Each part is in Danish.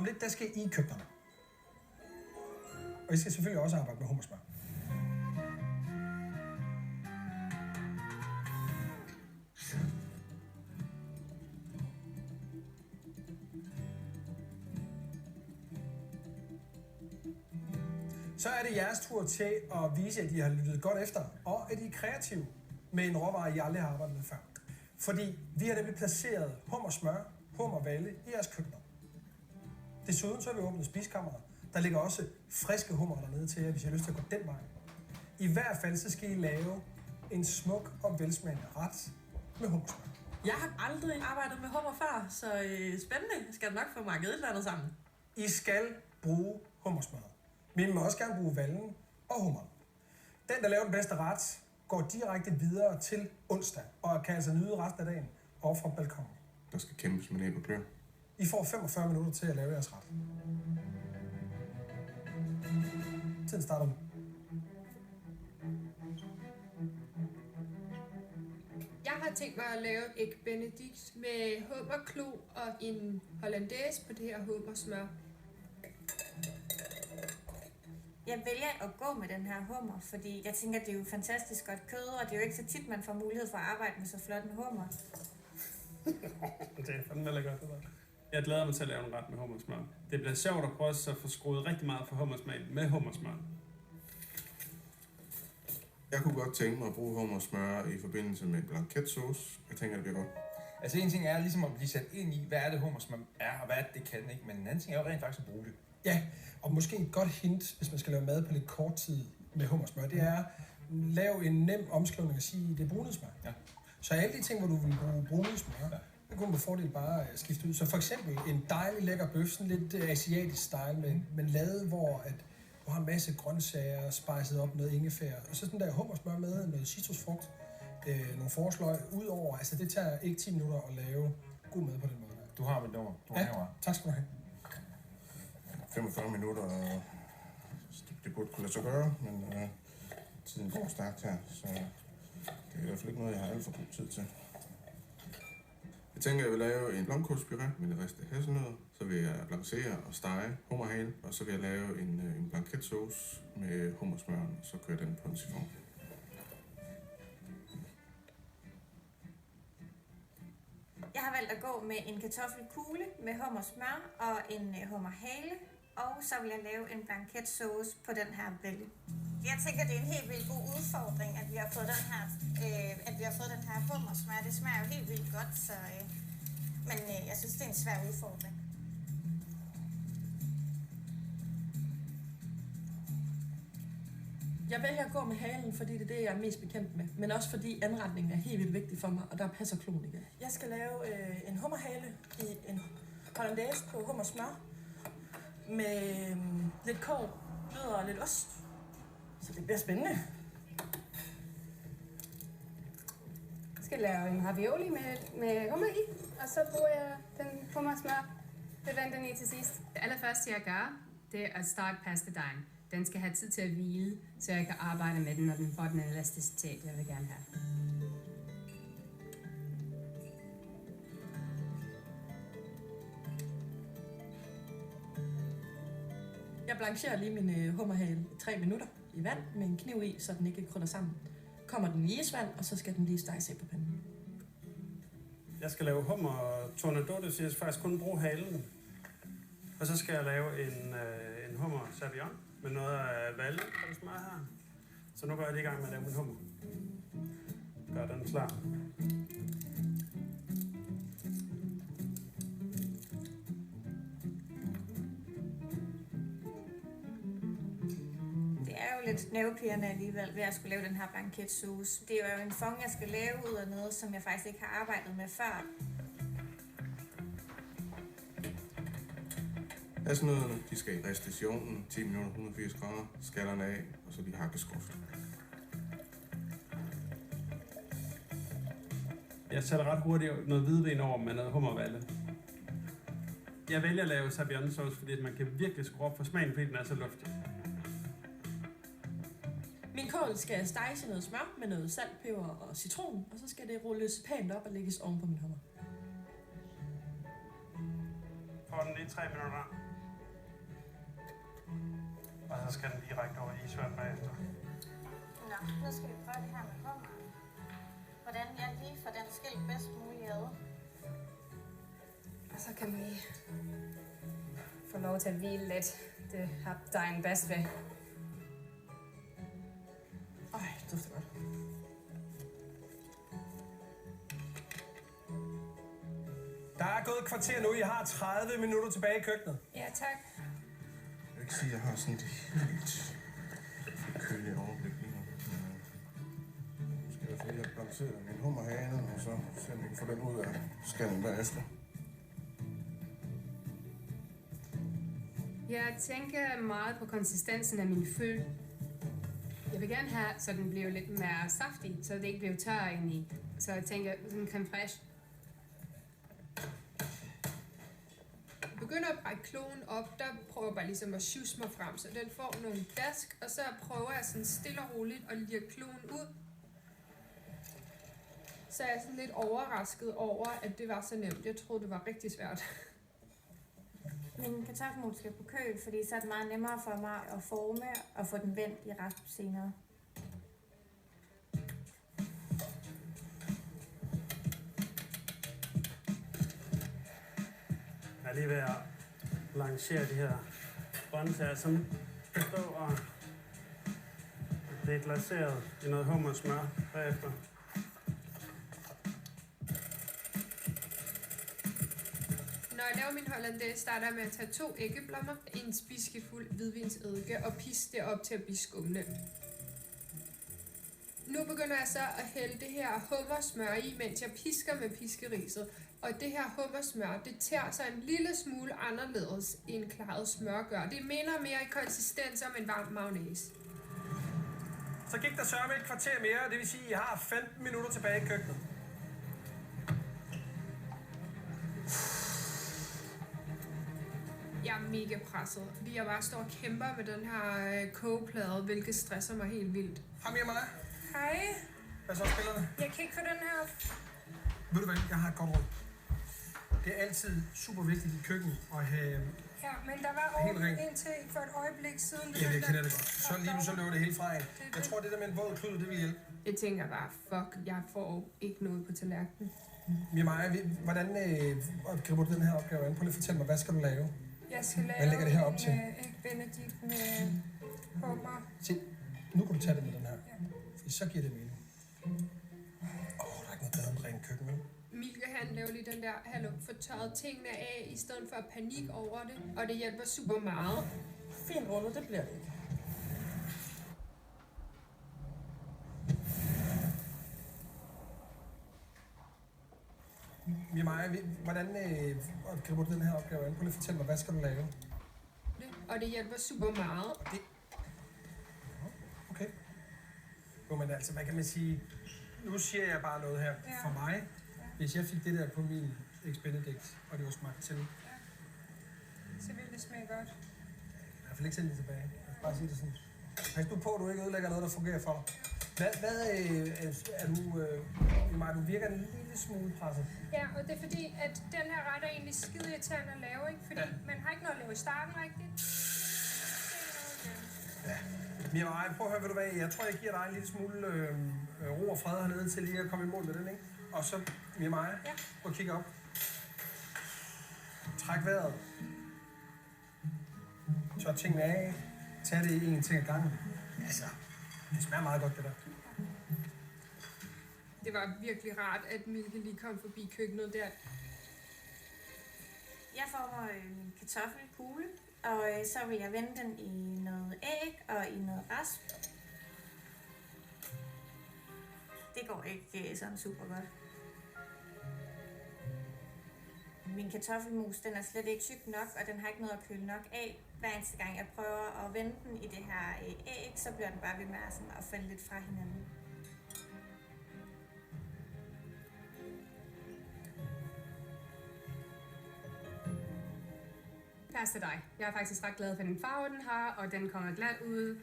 Om lidt, der skal I køkkenerne. Og I skal selvfølgelig også arbejde med hummersmør. Så er det jeres tur til at vise, at I har lyttet godt efter, og at I er kreative med en råvare, I aldrig har arbejdet med før. Fordi vi har nemlig placeret hummersmør, hummervalle i jeres køkkener. Desuden så har vi åbnet spiskammeret. Der ligger også friske hummer dernede til jer, hvis I har lyst til at gå den vej. I hvert fald så skal I lave en smuk og velsmagende ret med hummersmør. Jeg har aldrig arbejdet med hummer før, så spændende. Skal du nok få markedet et eller andet sammen. I skal bruge hummersmøret. Men I må også gerne bruge vallen og hummeren. Den, der laver den bedste ret, går direkte videre til onsdag, og kan altså nyde resten af dagen over fra balkonen. Der skal kæmpes med næb og klør. I får 45 minutter til at lave jeres ret. Tiden starter nu. Jeg har tænkt mig at lave æg benedict med hummerklo og en hollandaise på det her hummersmør. Jeg vælger at gå med den her hummer, fordi jeg tænker, at det er jo fantastisk godt kød, og det er jo ikke så tit, man får mulighed for at arbejde med så flot en hummer. Det er fandme godt, det der. Jeg glæder mig til at lave en ret med hummersmør. Det bliver sjovt at prøve at få skruet rigtig meget for hummersmagen med hummersmør. Jeg kunne godt tænke mig at bruge hummersmør i forbindelse med blanketsauce. Jeg tænker, det bliver godt. Altså en ting er ligesom at blive sat ind i, hvad er det hummersmør er, og hvad er det kan, ikke? Men en anden ting er jo rent faktisk at bruge det. Ja, og måske et godt hint, hvis man skal lave mad på lidt kort tid med hummersmør, det er lave en nem omskrivning og sige, det er brunet smør. Ja. Så alle de ting, hvor du vil bruge brunet smør, det kunne man med fordel bare skifte ud. Så for eksempel en dejlig lækker bøf, sådan lidt asiatisk style, men lavet, hvor at du har en masse grøntsager, spejset op noget ingefær, og så sådan der hummersmør med noget citrusfrugt, nogle forsløg udover. Altså det tager ikke 10 minutter at lave god mad på den måde. Du har vel nummer. Ja, tak skal du have. 45 minutter, det burde kunne lade sig gøre, men tiden går stærkt her, så det er i hvert fald ikke noget, jeg har alt for god tid til. Jeg tænker, jeg vil lave en blomkålspuré med en ristet hasselnødder, så vil jeg blancere og stege hummerhale, og så vil jeg lave en blanketsauce med hummersmør, og så kører den på en sifon. Jeg har valgt at gå med en kartoffelkugle med hummersmør og en hummerhale, og så vil jeg lave en blanketsauce på den her vælge. Jeg tænker, det er en helt vildt god udfordring, at vi har fået den her, hummersmør. Det smager jo helt vildt godt, så, men jeg synes, det er en svær udfordring. Jeg vælger at gå med halen, fordi det er det, jeg er mest bekendt med. Men også fordi anretningen er helt vildt vigtig for mig, og der passer kloen ikke. Jeg skal lave en hummerhale i en hollandaise på hummersmør med lidt kål, nødder og lidt ost. Så det bliver spændende. Jeg skal lave en ravioli med hummer i, og så bruger jeg den hummersmør. Det vender den i til sidst. Det allerførste, jeg gør, det er at starte pastadejen. Den skal have tid til at hvile, så jeg kan arbejde med den, når den får den elasticitet, jeg vil gerne have. Jeg blancherer lige min hummerhale i 3 minutter i vand med en kniv i, så den ikke krydder sammen. Kommer den i isvand, og så skal den lige steges af på panden. Jeg skal lave hummer tornado, så jeg skal faktisk kun bruge halen. Og så skal jeg lave en hummer savion med noget af valle og det smør her. Så nu går jeg lige i gang med at lave min hummer. Gør den klar. Det er jo lidt nervepirrende alligevel ved at skulle lave den her blanketsauce. Det er jo en fond, jeg skal lave ud af noget, som jeg faktisk ikke har arbejdet med før. Hasselnødderne, de skal i restationen, 10 minutter, 180 grader, skallerne af, og så de hakkeskruft. Jeg sætter ret hurtigt noget hvidvin over med noget hummervalle. Jeg vælger at lave savion sauce, fordi man kan virkelig skrue op for smagen, fordi den er så luftig. Min kål skal steges i noget smør med noget salt, peber og citron, og så skal det rulles pænt op og lægges oven på min hummer. Får den lige 3 minutter. Og så skal den direkte over i isvand bagefter. Nå, nu skal vi prøve det her med hummer. Hvordan jeg lige får den skilt bedst muligt ad. Og så kan vi få lov til at hvile lidt. Det har dejen bedst ved. Ej, det dufter godt. Der er gået et kvarter nu. I har 30 minutter tilbage i køkkenet. Ja, tak. Jeg vil ikke sige, at jeg har sådan et helt køligt overblik lige nu. Nu skal jeg lige have planteret min hummerhane, og så se om vi kan få den ud af skallen bagefter. Jeg tænker meget på konsistensen af min fyld. Jeg vil gerne have, så den bliver lidt mere saftig, så det ikke bliver tør indeni. Så jeg tænker, sådan creme fraiche. Jeg begynder at brække kloen op, der prøver jeg bare ligesom at sjusse mig frem, så den får nogle dask, og så prøver jeg sådan stille og roligt at lirke kloen ud. Så er jeg sådan lidt overrasket over, at det var så nemt. Jeg troede, det var rigtig svært. Min kartoffelmos skal på køl, fordi så er det meget nemmere for mig at forme og få den vendt i rasp senere. Jeg er lige ved at lancere de her grøntsager, som består af det er glaseret i noget hummersmør bagefter. Når jeg laver min hollandaise, starter jeg med at tage 2 æggeblommer, en spiskefuld hvidvinsedike og piske det op til at blive skumle. Nu begynder jeg så at hælde det her hummersmør i, mens jeg pisker med piskeriset. Og det her hummersmør, det tager sig en lille smule anderledes end klaret smør gør. Det minder mere i konsistens om en varm mayonnaise. Så gik der sørme et kvarter mere, det vil sige, at I har 15 minutter tilbage i køkkenet. Jeg er mega presset, fordi jeg bare står og kæmper med den her kogeplade, hvilket stresser mig helt vildt. Hej Mia mig. Hej. Hvad så spillerne? Jeg kan ikke få den her op. Ved du hvad, jeg har et godt råd. Det er altid super vigtigt i køkkenet at have... Ja, men der var Helt åbent rent. indtil for et øjeblik siden. Ja, det kender jeg det godt. Så lige nu så løber det hele fra af. Jeg tror, det der med en våd klud, det vil hjælpe. Jeg tænker bare, fuck, jeg får ikke noget på tallerkenen. Mia Maja, hvordan griber du den her opgave an? Prøv lige at fortælle mig, hvad skal du lave? Jeg skal lave Hvad lægger det her op til? en benedikt med hummer. Se, nu kan du tage det med den her. For så giver det mening. Der er ikke noget bedre end rent køkken nu. Milke han laver lige den der, hallo, få tørret tingene af, i stedet for panik over det. Og det hjælper super meget. Fint rundet, det bliver det ikke. Mia Maja, hvordan griber du den her opgave an? Prøv lige at fortælle mig, hvad skal du lave? Og det hjælper super meget. Okay. Jo, men altså, hvad kan man sige? Nu siger jeg bare noget her. For mig, hvis jeg fik det der på min Eggs Benedict, og det var smagt til, Så vil det smage godt. i hvert fald ikke sende det tilbage. Jeg vil bare sige det sådan. Pas nu på, at du ikke ødelægger noget, der fungerer for dig. Hvad er du... Maja, du virker en lille smule presset. Ja, og det er fordi, at den her ret er egentlig skide irriterende at lave, ikke? Fordi man har ikke noget at lave i starten rigtigt. Ja. Mia Maja, prøv at høre, ved du hvad? Jeg tror, jeg giver dig en lille smule ro og fred hernede til lige at komme i mål med den, ikke? Og så, Mia Maja, prøv at kigge op. Træk vejret. Tør tingene af. Tag det en ting ad gangen. Altså, det smager meget godt, det der. Det var virkelig rart, at Milke lige kom forbi køkkenet der. Jeg får min kartoffelkugle, og så vil jeg vende den i noget æg og i noget rasp. Det går ikke sådan super godt. Min kartoffelmus, den er slet ikke tyk nok, og den har ikke noget at køle nok af. Hver eneste gang jeg prøver at vende den i det her æg, så bliver den bare ved med at falde lidt fra hinanden. Pasta dig. Jeg er faktisk ret glad for den farve, den har, og den kommer glat ud.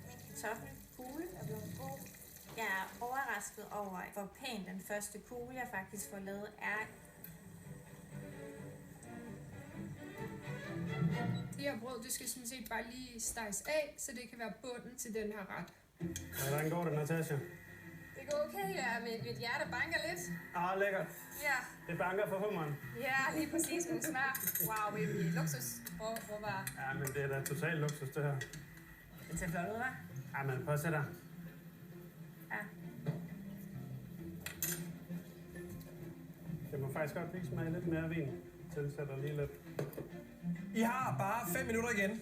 Min kartoffelkugle er blevet god. Jeg er overrasket over, hvor pæn den første kugle, jeg faktisk får lavet, er. Det her brød, det skal sådan set bare lige steges af, så det kan være bunden til den her ret. Hvordan går det, Natasha? Det går okay, ja. Mit hjerte banker lidt. Lækkert. Ja. Det banker for hummeren. Ja, lige præcis med smør. Wow, det er luksus. Hvor var... Ja, men det er da total luksus, det her. Det ser flot ud, hva'? Ja, men prøv at sætte dig. Ja. Det må faktisk godt lige smage lidt mere vin. Tilsætter lige lidt. I har bare 5 minutter igen.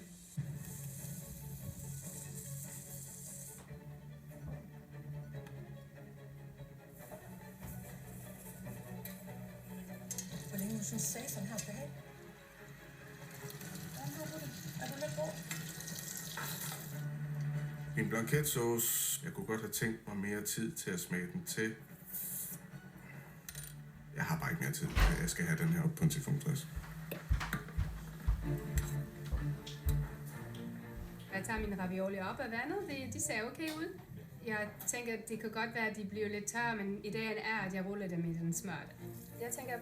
Hvor længe du synes satan her skal have? Hvordan har du det? Er du lidt god? Min blanketsauce, jeg kunne godt have tænkt mig mere tid til at smage den til. Jeg har bare ikke mere tid. Jeg skal have den her op på en 1065. Jeg tager mine ravioli op af vandet. De ser okay ud. Jeg tænker, at det kan godt være, at de bliver lidt tørre, men ideen er, at jeg ruller dem i den smør. Jeg tænker, at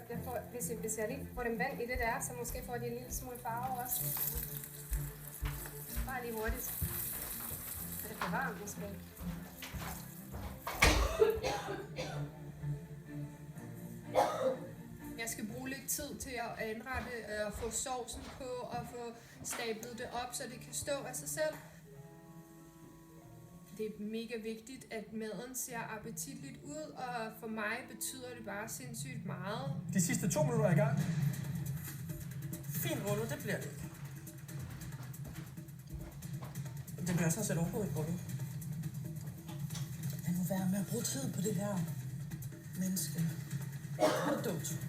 hvis jeg lige får dem vand i det der, så måske får de en lille smule farve også. Bare lige hurtigt. Er det for varmt måske? Jeg skal bruge lidt tid til at anrette og få sovsen på og få stablet det op, så det kan stå af sig selv. Det er mega vigtigt, at maden ser appetitligt ud, og for mig betyder det bare sindssygt meget. De sidste 2 minutter er i gang. Fint rullet, det bliver det ikke. Det bliver sådan set overhovedet ikke rullet. Lad nu være med at bruge tid på det her menneske. Det er dumt.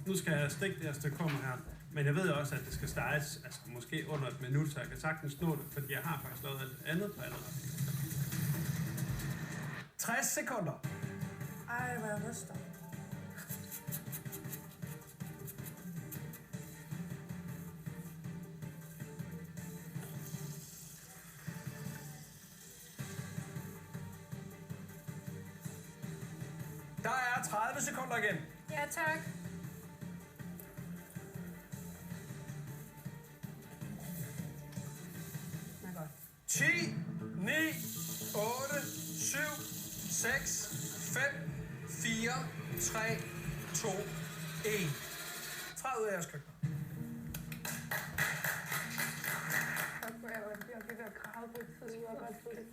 Nu skal jeg stikke det her stykke hummer her. Men jeg ved også, at det skal steges altså måske under et minut, så jeg kan sagtens nå det, fordi jeg har faktisk lavet alt andet på allerede. 60 sekunder. Ej, hvor jeg ryster. Der er 30 sekunder igen. Ja, tak. Nå godt. 10, 9, 8, 7, 6, 5, 4, 3, 2, 1. 30 ud af jeres køkkener.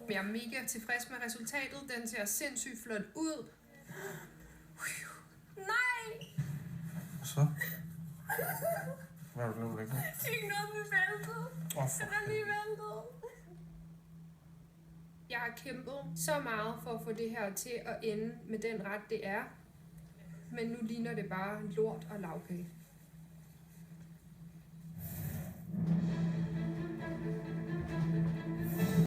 Men jeg er mega tilfreds med resultatet. Den ser sindssygt flot ud. Nej! Så? Hvad har du lavet ikke? Ikke noget med væltet. Den er lige væltet. Jeg har kæmpet så meget for at få det her til at ende med den ret, det er. Men nu ligner det bare lort og lavkage.